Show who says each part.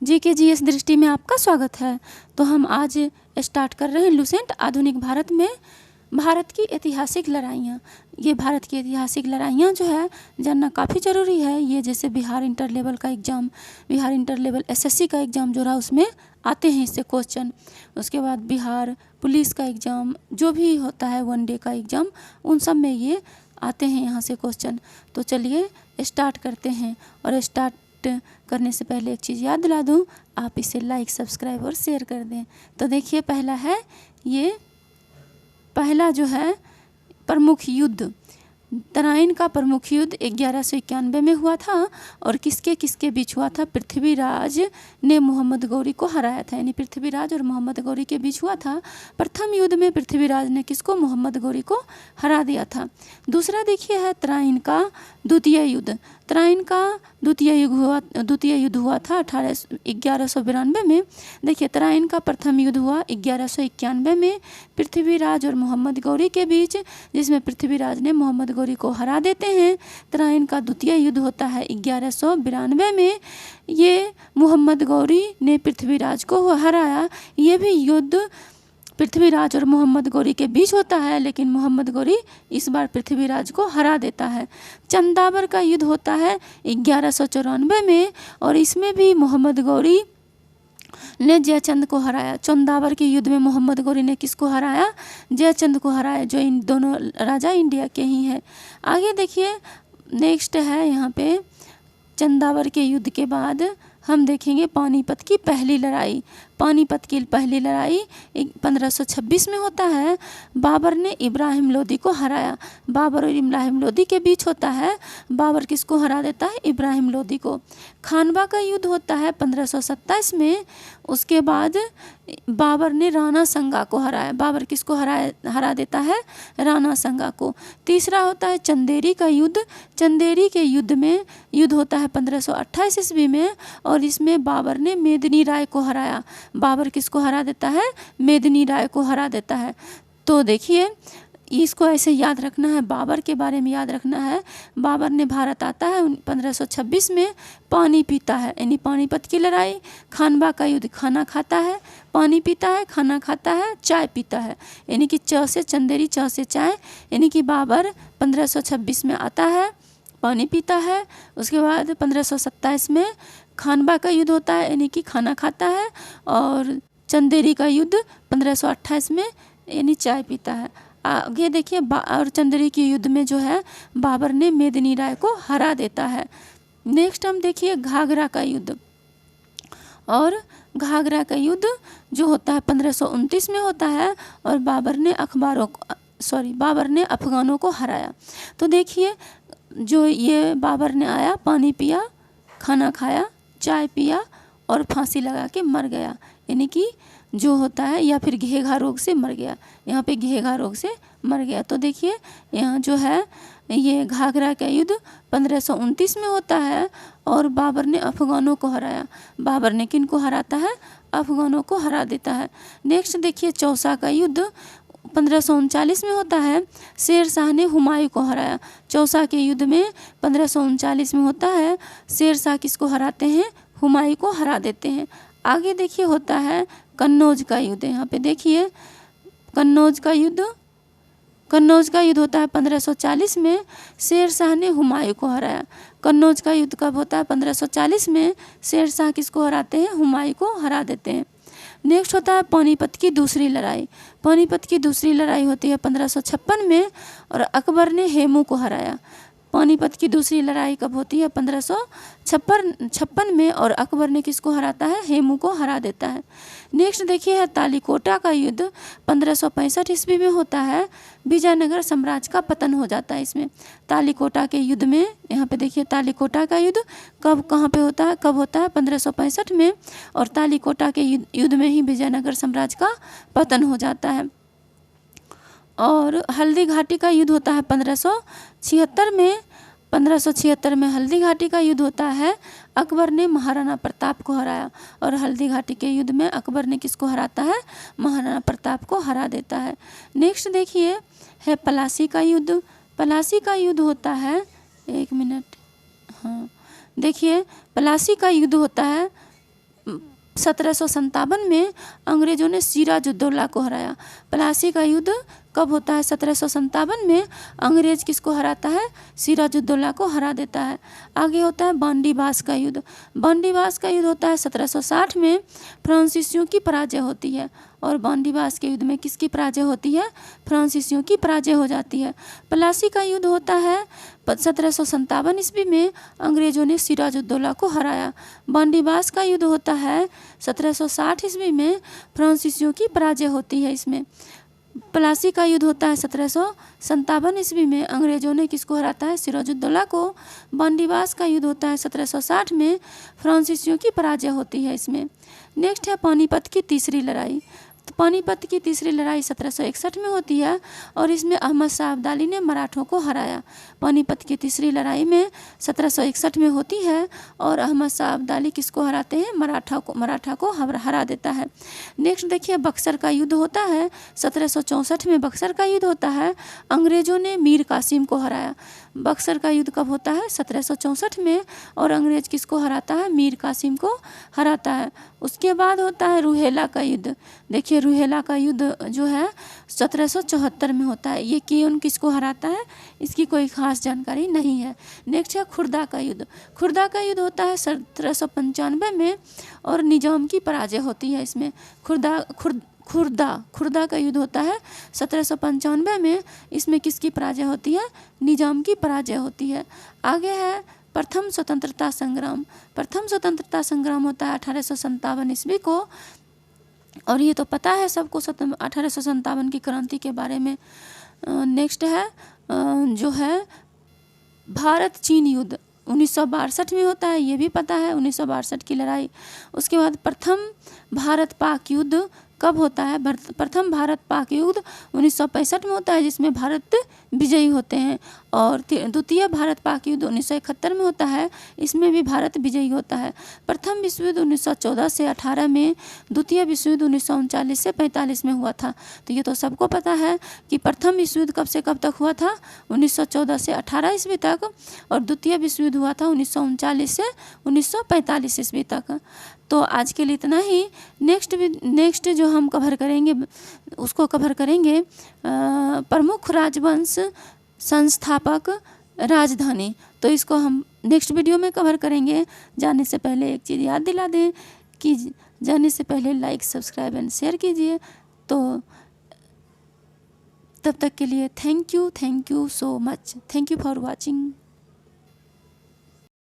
Speaker 1: GK दृष्टि में आपका स्वागत है। तो हम आज स्टार्ट कर रहे हैं लुसेंट आधुनिक भारत में भारत की ऐतिहासिक लड़ाइयाँ। ये भारत की ऐतिहासिक लड़ाइयाँ जो है जानना काफ़ी ज़रूरी है। ये जैसे बिहार इंटर लेवल का exam, Bihar inter level SSC का एग्ज़ाम जो रहा उसमें आते हैं इससे क्वेश्चन। उसके बाद बिहार पुलिस का एग्ज़ाम जो भी होता है वनडे का एग्ज़ाम, उन सब में ये आते हैं यहाँ से क्वेश्चन। तो चलिए स्टार्ट करते हैं। और स्टार्ट करने से पहले एक चीज़ याद दिला दूँ, आप इसे लाइक सब्सक्राइब और शेयर कर दें। तो देखिए पहला जो है प्रमुख युद्ध, तराइन का प्रमुख युद्ध 1191 में हुआ था। और किसके किसके बीच हुआ था? पृथ्वीराज ने मोहम्मद गौरी को हराया था, यानी पृथ्वीराज और मोहम्मद गौरी के बीच हुआ था। प्रथम युद्ध में पृथ्वीराज ने किसको? मोहम्मद गौरी को हरा दिया था। दूसरा देखिए है तराइन का द्वितीय युद्ध। तराइन का द्वितीय युद्ध हुआ था 1192 में। देखिए तराइन का प्रथम युद्ध हुआ 1191 में पृथ्वीराज और मोहम्मद गौरी के बीच, जिसमें पृथ्वीराज ने मोहम्मद गौरी को हरा देते हैं। तराइन का द्वितीय युद्ध होता है 1192 में। ये मोहम्मद गौरी ने पृथ्वीराज को हराया। ये भी युद्ध पृथ्वीराज और मोहम्मद गौरी के बीच होता है, लेकिन मोहम्मद गौरी इस बार पृथ्वीराज को हरा देता है। चंदावर का युद्ध होता है 1194 में, और इसमें भी मोहम्मद गौरी ने जयचंद को हराया। चंदावर के युद्ध में मोहम्मद गौरी ने किसको हराया? जयचंद को हराया, जो इन दोनों राजा इंडिया के ही हैं। आगे देखिए नेक्स्ट है यहाँ पे चंदावर के युद्ध के बाद हम देखेंगे पानीपत की पहली लड़ाई। पानीपत की पहली लड़ाई 1526 में होता है। बाबर ने इब्राहिम लोदी को हराया। बाबर और इब्राहिम लोदी के बीच होता है। बाबर किसको हरा देता है? इब्राहिम लोदी को। खानवा का युद्ध होता है 1527 में। उसके बाद बाबर ने राणा संगा को हराया। बाबर किसको हरा देता है? राणा संगा को। तीसरा होता है चंदेरी का युद्ध। चंदेरी के युद्ध होता है 1528 ईस्वी में, और इसमें बाबर ने मेदिनी राय को हराया। बाबर किसको हरा देता है? मेदिनी राय को हरा देता है। तो देखिए इसको ऐसे याद रखना है, बाबर के बारे में याद रखना है। बाबर ने भारत आता है 1526 में, पानी पीता है, यानी पानीपत की लड़ाई। खानवा का युद्ध, खाना खाता है, पानी पीता है, खाना खाता है, चाय पीता है, यानी कि च से चंदेरी, च से चाय, यानी कि बाबर 1526 में आता है, पानी पीता है। उसके बाद 1527 में खानवा का युद्ध होता है, यानी कि खाना खाता है। और चंदेरी का युद्ध 1528 में, यानी चाय पीता है। आगे देखिए और चंदेरी के युद्ध में जो है बाबर ने मेदिनी राय को हरा देता है। नेक्स्ट हम देखिए घाघरा का युद्ध। और घाघरा का युद्ध जो होता है 1529 में होता है, और बाबर ने अफगानों को हराया। तो देखिए जो ये बाबर ने आया, पानी पिया, खाना खाया, चाय पिया और फांसी लगा के मर गया, यानी कि जो होता है, या फिर घेघा रोग से मर गया। यहाँ पे घेघा रोग से मर गया। तो देखिए यहाँ जो है ये घाघरा का युद्ध 1529 में होता है, और बाबर ने अफगानों को हराया। बाबर ने किन को हराता है? अफगानों को हरा देता है। नेक्स्ट देखिए चौसा का युद्ध 1539 में होता है। शेर शाह ने हुमायूं को हराया। चौसा के युद्ध में 1539 में होता है। शेर शाह किसको हराते हैं? हुमायूं को हरा देते हैं। आगे देखिए होता है कन्नौज का युद्ध। यहाँ पे देखिए कन्नौज का युद्ध होता है 1540 में। शेर शाह ने हुमायूं को हराया। कन्नौज का युद्ध कब होता है? 1540 में। शेर शाह किसको हराते हैं? हुमायूं को हरा देते हैं। नेक्स्ट होता है पानीपत की दूसरी लड़ाई। पानीपत की दूसरी लड़ाई होती है 1556 में, और अकबर ने हेमू को हराया। पानीपत की दूसरी लड़ाई कब होती है? 1556 में, और अकबर ने किसको हराता है? हेमू को हरा देता है। नेक्स्ट देखिए है तालीकोटा का युद्ध 1565 ईस्वी में होता है। विजयनगर साम्राज्य का पतन हो जाता है इसमें। तालीकोटा के युद्ध में, यहाँ पे देखिए तालीकोटा का युद्ध कहाँ पे होता है? कब होता है? 1565 में, और तालीकोटा के युद्ध में ही विजयनगर साम्राज्य का पतन हो जाता है। और हल्दी घाटी का युद्ध होता है 1576 में। 1576 में हल्दी घाटी का युद्ध होता है। अकबर ने महाराणा प्रताप को हराया, और हल्दी घाटी के युद्ध में अकबर ने किसको हराता है? महाराणा प्रताप को हरा देता है। नेक्स्ट देखिए है पलासी का युद्ध। पलासी का युद्ध होता है, एक मिनट, हाँ देखिए पलासी का युद्ध होता है 1757 में अंग्रेजों ने सिराजुद्दौला को हराया। प्लासी का युद्ध कब होता है? 1757 में अंग्रेज किसको हराता है? सिराजुद्दौला को हरा देता है। आगे होता है बांडीबास का युद्ध। बांडीबास का युद्ध होता है 1760 में, फ्रांसीसियों की पराजय होती है। और बांडीबास के युद्ध में किसकी पराजय होती है? फ्रांसीसियों की पराजय हो जाती है। प्लासी का युद्ध होता है 1757 ईस्वी में, अंग्रेजों ने सिराजुद्दौला को हराया। बांडीबास का युद्ध होता है 1760 ईस्वी में, फ्रांसीसियों की पराजय होती है इसमें। प्लासी का युद्ध होता है 1757 ईस्वी में, अंग्रेजों ने किसको हराता है? सिराजुद्दौला को। बांडीबास का युद्ध होता है 1760 में, फ्रांसीसियों की पराजय होती है इसमें। नेक्स्ट है पानीपत की तीसरी लड़ाई। तो पानीपत की तीसरी लड़ाई 1761 में होती है और इसमें अहमद शाह अब्दाली ने मराठों को हराया। पानीपत की तीसरी लड़ाई में 1761 में होती है और अहमद शाह अब्दाली किसको हराते हैं? मराठा को हरा देता है। नेक्स्ट देखिए बक्सर का युद्ध होता है 1764 में। बक्सर का युद्ध होता है, अंग्रेजों ने मीर कासिम को हराया। बक्सर का युद्ध कब होता है? 1764 में और अंग्रेज किसको हराता है? मीर कासिम को हराता है। उसके बाद होता है रुहेला का युद्ध। देखिए रुहेला का युद्ध जो है 1774 में होता है। ये कौन किसको हराता है? इसकी कोई खास जानकारी नहीं है। नेक्स्ट है खुर्दा का युद्ध। खुर्दा का युद्ध होता है 1795 में और निजाम की पराजय होती है इसमें। खुर्दा का युद्ध होता है 1795 में, इसमें किसकी पराजय होती है? निजाम की पराजय होती है। आगे है प्रथम स्वतंत्रता संग्राम। प्रथम स्वतंत्रता संग्राम होता है 1857 ईस्वी को और ये तो पता है सबको 1857 की क्रांति के बारे में। नेक्स्ट है जो है भारत चीन युद्ध 1962 में होता है, ये भी पता है 1962 की लड़ाई। उसके बाद प्रथम भारत पाक युद्ध कब होता है? प्रथम भारत पाक युद्ध 1965 में होता है जिसमें भारत विजयी होते हैं। और द्वितीय भारत पाक युद्ध 1971 में होता है, इसमें भी भारत विजयी होता है। प्रथम विश्व युद्ध 1914 से 18 में, द्वितीय विश्व युद्ध 1939 से 45 में हुआ था। तो ये तो सबको पता है कि प्रथम विश्व युद्ध कब से कब तक हुआ था? 1914 से 18 ईस्वी तक और द्वितीय विश्व युद्ध हुआ था 1939 से 1945 ईस्वी तक। तो आज के लिए इतना ही। नेक्स्ट जो हम कवर करेंगे उसको कवर करेंगे प्रमुख राजवंश संस्थापक राजधानी। तो इसको हम नेक्स्ट वीडियो में कवर करेंगे। जाने से पहले एक चीज़ याद दिला दें कि जाने से पहले लाइक सब्सक्राइब एंड शेयर कीजिए। तो तब तक के लिए thank you so much. Thank you for watching.